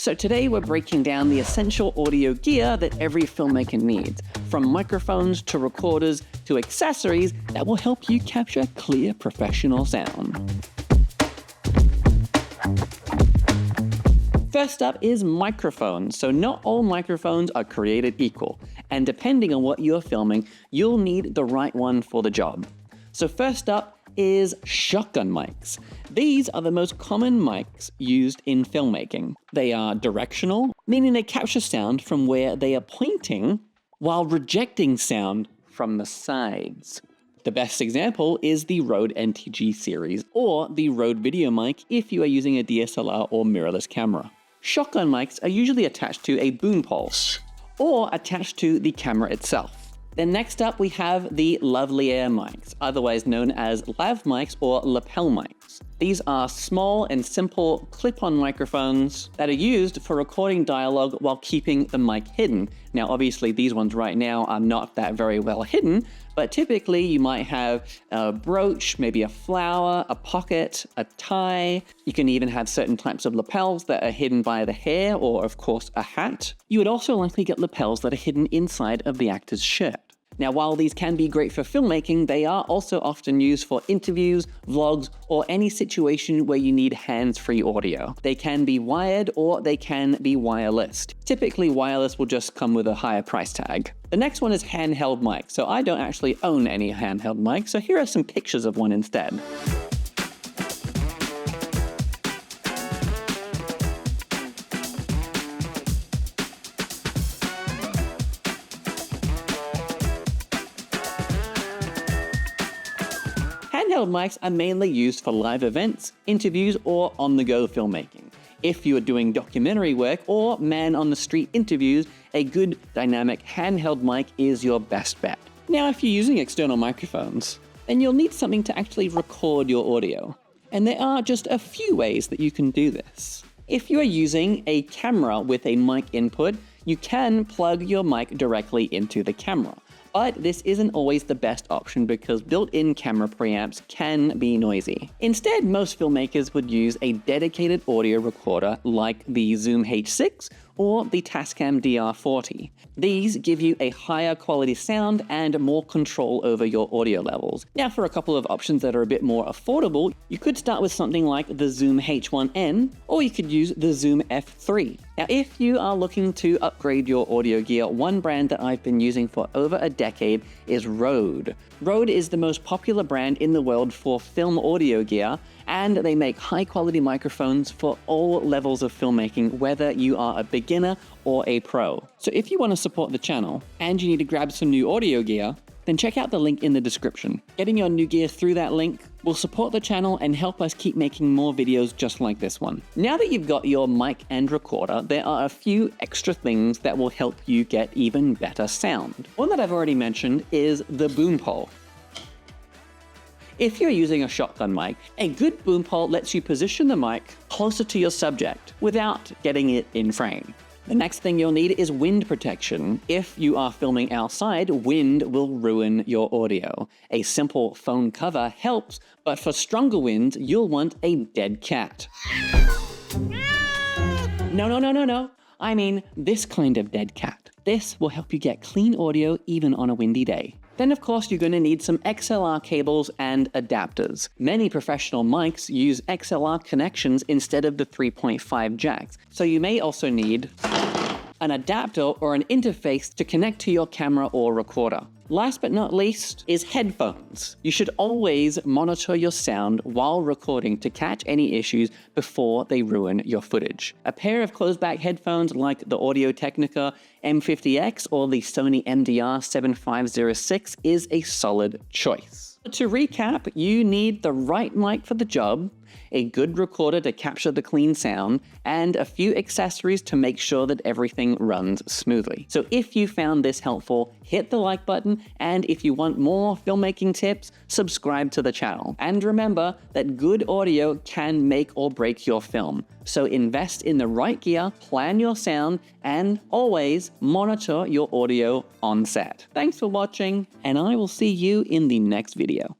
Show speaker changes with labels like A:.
A: So today we're breaking down the essential audio gear that every filmmaker needs, from microphones to recorders to accessories that will help you capture clear professional sound. First up is microphones. So not all microphones are created equal, and depending on what you're filming, you'll need the right one for the job. So first up is shotgun mics. These are the most common mics used in filmmaking. They are directional, meaning they capture sound from where they are pointing while rejecting sound from the sides. The best example is the Rode NTG series, or the Rode Video Mic if you are using a DSLR or mirrorless camera. Shotgun mics are usually attached to a boom pole, or attached to the camera itself. Then next up we have the lavalier mics, otherwise known as lav mics or lapel mics. These are small and simple clip-on microphones that are used for recording dialogue while keeping the mic hidden. Now obviously these ones right now are not that very well hidden, but typically you might have a brooch, maybe a flower, a pocket, a tie. You can even have certain types of lapels that are hidden by the hair or of course a hat. You would also likely get lapels that are hidden inside of the actor's shirt. Now, while these can be great for filmmaking, they are also often used for interviews, vlogs, or any situation where you need hands-free audio. They can be wired or they can be wireless. Typically, wireless will just come with a higher price tag. The next one is handheld mic. So I don't actually own any handheld mic, so here are some pictures of one instead. Handheld mics are mainly used for live events, interviews, or on-the-go filmmaking. If you are doing documentary work or man-on-the-street interviews, a good dynamic handheld mic is your best bet. Now, if you're using external microphones, then you'll need something to actually record your audio. And there are just a few ways that you can do this. If you are using a camera with a mic input, you can plug your mic directly into the camera. But this isn't always the best option because built-in camera preamps can be noisy. Instead, most filmmakers would use a dedicated audio recorder like the Zoom H6 or the Tascam DR40. These give you a higher quality sound and more control over your audio levels. Now, for a couple of options that are a bit more affordable, you could start with something like the Zoom H1N, or you could use the Zoom F3. Now, if you are looking to upgrade your audio gear, one brand that I've been using for over a decade is Rode. Rode is the most popular brand in the world for film audio gear, and they make high-quality microphones for all levels of filmmaking, whether you are a beginner or a pro. So if you want to support the channel and you need to grab some new audio gear, then check out the link in the description. Getting your new gear through that link will support the channel and help us keep making more videos just like this one. Now that you've got your mic and recorder, there are a few extra things that will help you get even better sound. One that I've already mentioned is the boom pole. If you're using a shotgun mic, a good boom pole lets you position the mic closer to your subject without getting it in frame. The next thing you'll need is wind protection. If you are filming outside, wind will ruin your audio. A simple phone cover helps, but for stronger winds, you'll want a dead cat. No. I mean this kind of dead cat. This will help you get clean audio even on a windy day. Then of course you're going to need some XLR cables and adapters. Many professional mics use XLR connections instead of the 3.5 jacks, so you may also need an adapter or an interface to connect to your camera or recorder. Last but not least is headphones. You should always monitor your sound while recording to catch any issues before they ruin your footage. A pair of closed-back headphones like the Audio-Technica M50X or the Sony MDR 7506 is a solid choice. To recap, you need the right mic for the job, a good recorder to capture the clean sound, and a few accessories to make sure that everything runs smoothly. So if you found this helpful, hit the like button, and if you want more filmmaking tips, subscribe to the channel. And remember that good audio can make or break your film. So invest in the right gear, plan your sound, and always monitor your audio on set. Thanks for watching, and I will see you in the next video.